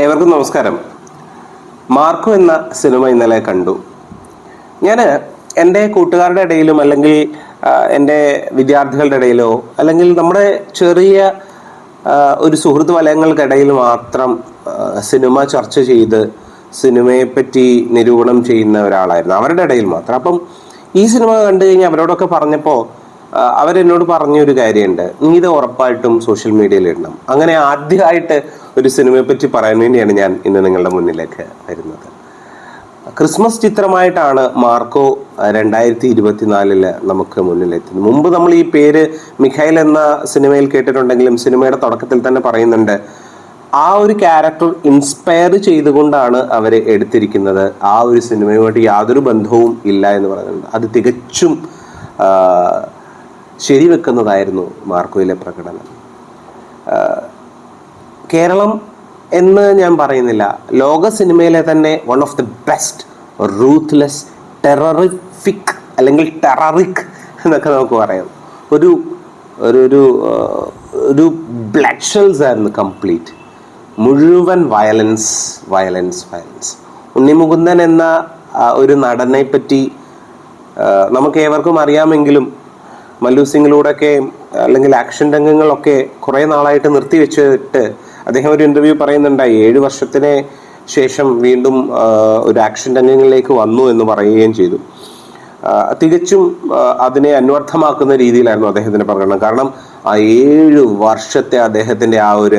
ഏവർക്കും നമസ്കാരം. മാർക്കോ എന്ന സിനിമ ഇന്നലെ കണ്ടു. ഞാൻ എൻ്റെ കൂട്ടുകാരുടെ ഇടയിലും അല്ലെങ്കിൽ എൻ്റെ വിദ്യാർത്ഥികളുടെ ഇടയിലോ അല്ലെങ്കിൽ നമ്മുടെ ചെറിയ ഒരു സുഹൃത്ത് വലയങ്ങൾക്കിടയിൽ മാത്രം സിനിമ ചർച്ച ചെയ്ത് സിനിമയെപ്പറ്റി നിരൂപണം ചെയ്യുന്ന ഒരാളായിരുന്നു, അവരുടെ ഇടയിൽ മാത്രം. അപ്പം ഈ സിനിമ കണ്ടു കഴിഞ്ഞാൽ അവരോടൊക്കെ പറഞ്ഞപ്പോൾ അവരെന്നോട് പറഞ്ഞൊരു കാര്യമുണ്ട്, നീ ഇത് ഉറപ്പായിട്ടും സോഷ്യൽ മീഡിയയിൽ ഇടണം. അങ്ങനെ ആദ്യമായിട്ട് ഒരു സിനിമയെ പറ്റി പറയാൻ വേണ്ടിയാണ് ഞാൻ ഇന്ന് നിങ്ങളുടെ മുന്നിലേക്ക് വരുന്നത്. ക്രിസ്മസ് ചിത്രമായിട്ടാണ് മാർക്കോ 2024 നമുക്ക് മുന്നിലെത്തുന്നത്. മുമ്പ് നമ്മൾ ഈ പേര് മിഖായിൽ എന്ന സിനിമയിൽ കേട്ടിട്ടുണ്ടെങ്കിലും സിനിമയുടെ തുടക്കത്തിൽ തന്നെ പറയുന്നുണ്ട്, ആ ഒരു ക്യാരക്ടർ ഇൻസ്പയർ ചെയ്തുകൊണ്ടാണ് അവർ എടുത്തിരിക്കുന്നത്, ആ ഒരു സിനിമയുമായിട്ട് യാതൊരു ബന്ധവും ഇല്ല എന്ന് പറയുന്നുണ്ട്. അത് തികച്ചും ശരിവെക്കുന്നതായിരുന്നു മാർക്കോയിലെ പ്രകടനം. കേരളം എന്ന് ഞാൻ പറയുന്നില്ല, ലോക സിനിമയിലെ തന്നെ one of the best ruthless terrific അല്ലെങ്കിൽ ടെററിക് എന്നൊക്കെ നമുക്ക് പറയാം. ഒരു ഒരു ഒരു ബ്ലഡ് ഷെൽസ് ആയിരുന്നു കംപ്ലീറ്റ്, മുഴുവൻ വയലൻസ്. ഉണ്ണിമുകുന്ദൻ എന്ന ഒരു നടനെ പറ്റി നമുക്ക് ഏവർക്കും അറിയാമെങ്കിലും മല്ലു സിംഗിലൂടെയൊക്കെ അല്ലെങ്കിൽ ആക്ഷൻ രംഗങ്ങളൊക്കെ കുറേ നാളായിട്ട് നിർത്തിവെച്ചിട്ട് അദ്ദേഹം ഒരു ഇന്റർവ്യൂ പറയുന്നുണ്ടായി, 7 വർഷത്തിന് ശേഷം വീണ്ടും ഒരു ആക്ഷൻ രംഗങ്ങളിലേക്ക് വന്നു എന്ന് പറയുകയും ചെയ്തു. തികച്ചും അതിനെ അന്വർത്ഥമാക്കുന്ന രീതിയിലായിരുന്നു അദ്ദേഹത്തിന്റെ പ്രകടനം. കാരണം ആ 7 വർഷത്തെ അദ്ദേഹത്തിന്റെ ആ ഒരു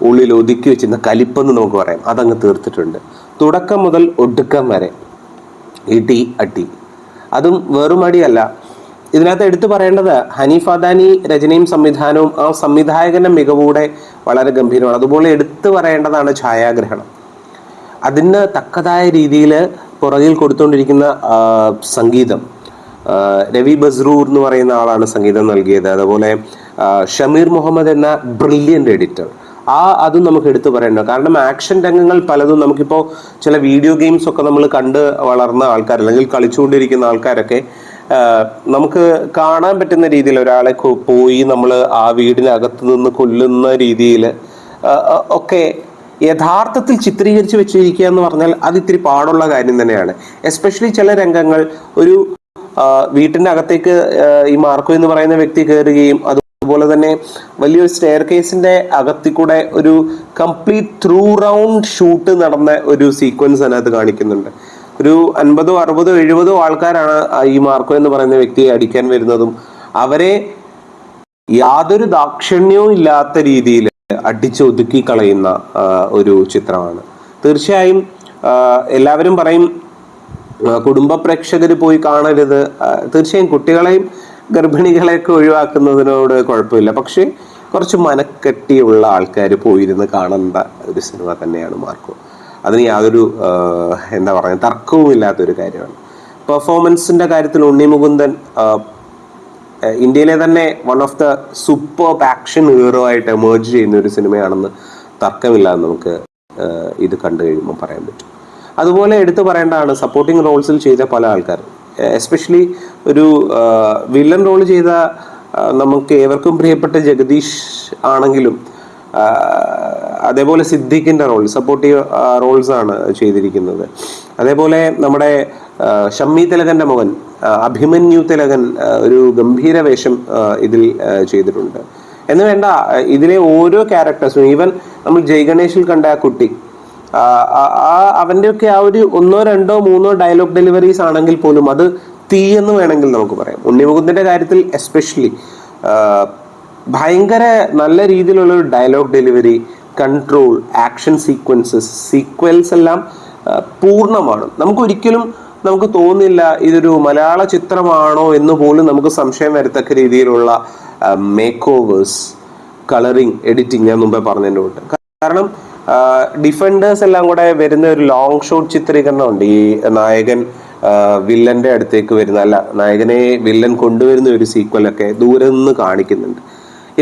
ഉള്ളിൽ ഒതുക്കി വെച്ചിരുന്ന കലിപ്പെന്ന് നമുക്ക് പറയാം, അതങ്ങ് തീർത്തിട്ടുണ്ട്. തുടക്കം മുതൽ ഒടുക്കം വരെ ഇടി അടി, അതും വെറും അടിയല്ല. ഇതിനകത്ത് എടുത്തു പറയേണ്ടത് ഹനീഫ് അദാനി രചനയും സംവിധാനവും ആ സംവിധായകന്റെ മികവൂടെ വളരെ ഗംഭീരമാണ്. അതുപോലെ എടുത്തു പറയേണ്ടതാണ് ഛായാഗ്രഹണം. അതിന് തക്കതായ രീതിയിൽ പുറകിൽ കൊടുത്തുകൊണ്ടിരിക്കുന്ന സംഗീതം. രവി ബസ്രൂർ എന്ന് പറയുന്ന ആളാണ് സംഗീതം നൽകിയത്. അതുപോലെ ഷമീർ മുഹമ്മദ് എന്ന ബ്രില്യൻ്റ് എഡിറ്റർ, അതും നമുക്ക് എടുത്തു പറയേണ്ടത്. കാരണം ആക്ഷൻ രംഗങ്ങൾ പലതും നമുക്കിപ്പോൾ ചില വീഡിയോ ഗെയിംസ് ഒക്കെ നമ്മൾ കണ്ട് വളർന്ന ആൾക്കാർ അല്ലെങ്കിൽ കളിച്ചുകൊണ്ടിരിക്കുന്ന ആൾക്കാരൊക്കെ നമുക്ക് കാണാൻ പറ്റുന്ന രീതിയിൽ ഒരാളെ പോയി നമ്മൾ ആ വീടിനകത്ത് നിന്ന് കൊല്ലുന്ന രീതിയിൽ ഒക്കെ യഥാർത്ഥത്തിൽ ചിത്രീകരിച്ച് വെച്ചിരിക്കുക എന്ന് പറഞ്ഞാൽ അത് ഇത്തിരി പാടുള്ള കാര്യം തന്നെയാണ്. എസ്പെഷ്യലി ചില രംഗങ്ങൾ ഒരു വീട്ടിൻ്റെ അകത്തേക്ക് ഈ മാർക്കോ എന്ന് പറയുന്ന വ്യക്തി കയറുകയും അതുപോലെ തന്നെ വലിയൊരു സ്റ്റെയർ കേസിന്റെ അകത്തിൽ കൂടെ ഒരു കംപ്ലീറ്റ് ത്രൂ റൗണ്ട് ഷൂട്ട് നടന്ന ഒരു സീക്വൻസ് അതിനകത്ത് കാണിക്കുന്നുണ്ട്. ഒരു 50, 60, 70 ആൾക്കാരാണ് ഈ മാർക്കോ എന്ന് പറയുന്ന വ്യക്തിയെ അടിക്കാൻ വരുന്നതും അവരെ യാതൊരു ദാക്ഷിണ്യവും ഇല്ലാത്ത രീതിയിൽ അടിച്ചൊതുക്കി കളയുന്ന ഒരു ചിത്രമാണ്. തീർച്ചയായും എല്ലാവരും പറയും കുടുംബ പ്രേക്ഷകർ പോയി കാണരുത്. തീർച്ചയായും കുട്ടികളെയും ഗർഭിണികളെയൊക്കെ ഒഴിവാക്കുന്നതിനോട് കുഴപ്പമില്ല, പക്ഷേ കുറച്ച് മനക്കെട്ടിയുള്ള ആൾക്കാർ പോയിരുന്ന് കാണേണ്ട ഒരു സിനിമ തന്നെയാണ് മാർക്കോ. അതിന് യാതൊരു തർക്കവും ഇല്ലാത്തൊരു കാര്യമാണ്. പെർഫോമൻസിന്റെ കാര്യത്തിൽ ഉണ്ണിമുകുന്ദൻ ഇന്ത്യയിലെ തന്നെ one of the super action hero ആയിട്ട് എമേർജ് ചെയ്യുന്ന ഒരു സിനിമയാണെന്ന് തർക്കമില്ലാതെ നമുക്ക് ഇത് കണ്ടു കഴിയുമ്പോൾ പറയാൻ പറ്റും. അതുപോലെ എടുത്തു പറയേണ്ടതാണ് സപ്പോർട്ടിങ് റോൾസിൽ ചെയ്ത പല ആൾക്കാർ, എസ്പെഷ്യലി ഒരു വില്ലൻ റോൾ ചെയ്ത നമുക്ക് ഏവർക്കും പ്രിയപ്പെട്ട ജഗദീഷ് ആണെങ്കിലും അതേപോലെ സിദ്ദീഖിന്റെ റോൾ സപ്പോർട്ടീവ് റോൾസ് ആണ് ചെയ്തിരിക്കുന്നത്. അതേപോലെ നമ്മുടെ ഷമ്മി തിലകന്റെ മകൻ അഭിമന്യു തിലകൻ ഒരു ഗംഭീര വേഷം ഇതിൽ ചെയ്തിട്ടുണ്ട്. എന്ന് വേണ്ട, ഇതിലെ ഓരോ ക്യാരക്ടേഴ്സും, ഈവൻ നമ്മൾ ജയ് ഗണേഷിൽ കണ്ട ആ കുട്ടി, അവൻ്റെയൊക്കെ ആ ഒരു 1, 2, 3 ഡയലോഗ് ഡെലിവറീസ് ആണെങ്കിൽ പോലും അത് തീയെന്ന് വേണമെങ്കിൽ നമുക്ക് പറയാം. ഉണ്ണിമുകുന്ദന്റെ കാര്യത്തിൽ എസ്പെഷ്യലി ഭയങ്കര നല്ല രീതിയിലുള്ള ഒരു dialogue delivery, control, action sequence എല്ലാം പൂർണ്ണമാണ്. നമുക്ക് തോന്നില്ല ഇതൊരു മലയാള ചിത്രമാണോ എന്ന് പോലും നമുക്ക് സംശയം വരത്തക്ക രീതിയിലുള്ള മേക്ക് ഓവേഴ്സ്, കളറിങ്, എഡിറ്റിംഗ് ഞാൻ മുമ്പേ പറഞ്ഞതിൻ്റെ കൂട്ട്. കാരണം ഡിഫൻഡേഴ്സ് എല്ലാം കൂടെ വരുന്ന ഒരു ലോങ് ഷോട്ട് ചിത്രീകരണമുണ്ട്. ഈ നായകൻ വില്ലന്റെ അടുത്തേക്ക് നായകനെ വില്ലൻ കൊണ്ടുവരുന്ന ഒരു സീക്വലൊക്കെ ദൂരെ നിന്ന് കാണിക്കുന്നുണ്ട്.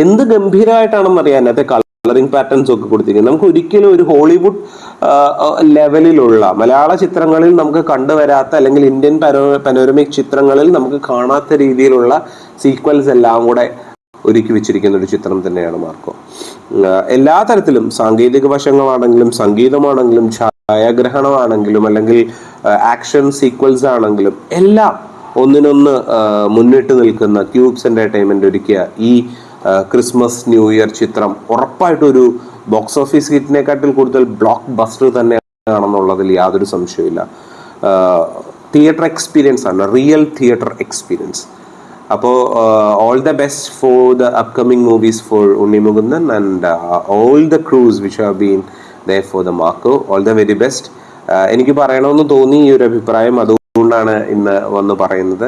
എന്ത് ഗംഭീരമായിട്ടാണെന്ന് അറിയാൻ അതിനകത്തെ കളറിംഗ് പാറ്റേൺസ് ഒക്കെ കൊടുത്തിരിക്കുന്നത്. നമുക്ക് ഒരിക്കലും ഒരു ഹോളിവുഡ് ലെവലിലുള്ള മലയാള ചിത്രങ്ങളിൽ നമുക്ക് കണ്ടുവരാത്ത അല്ലെങ്കിൽ ഇന്ത്യൻ പനോരമിക് ചിത്രങ്ങളിൽ നമുക്ക് കാണാത്ത രീതിയിലുള്ള സീക്വൽസ് എല്ലാം കൂടെ ഒരുക്കി വെച്ചിരിക്കുന്ന ഒരു ചിത്രം തന്നെയാണ് മാർക്കോ. എല്ലാ തരത്തിലും സാങ്കേതിക വശങ്ങളാണെങ്കിലും സംഗീതമാണെങ്കിലും ഛായാഗ്രഹണമാണെങ്കിലും അല്ലെങ്കിൽ ആക്ഷൻ സീക്വൽസ് ആണെങ്കിലും എല്ലാം ഒന്നിനൊന്ന് മുന്നിട്ട് നിൽക്കുന്ന ക്യൂബ്സ് എന്റർടൈൻമെന്റ് ഒരുക്കിയ ഈ ക്രിസ്മസ് ന്യൂ ഇയർ ചിത്രം ഉറപ്പായിട്ടും ഒരു ബോക്സ് ഓഫീസ് ഹിറ്റിനെക്കാട്ടിൽ കൂടുതൽ ബ്ലോക്ക് ബസ്റ്റർ തന്നെയാണെന്നുള്ളതിൽ യാതൊരു സംശയമില്ല. തിയേറ്റർ എക്സ്പീരിയൻസ് ആണ്, റിയൽ തിയേറ്റർ എക്സ്പീരിയൻസ്. അപ്പോൾ all the best for the upcoming movies for Unni Mukundan and all the crews which have been there for the Marco. All the very best. എനിക്ക് പറയണമെന്ന് തോന്നി ഈ ഒരു അഭിപ്രായം, അതുകൊണ്ടാണ് ഇന്ന് വന്ന് പറയുന്നത്.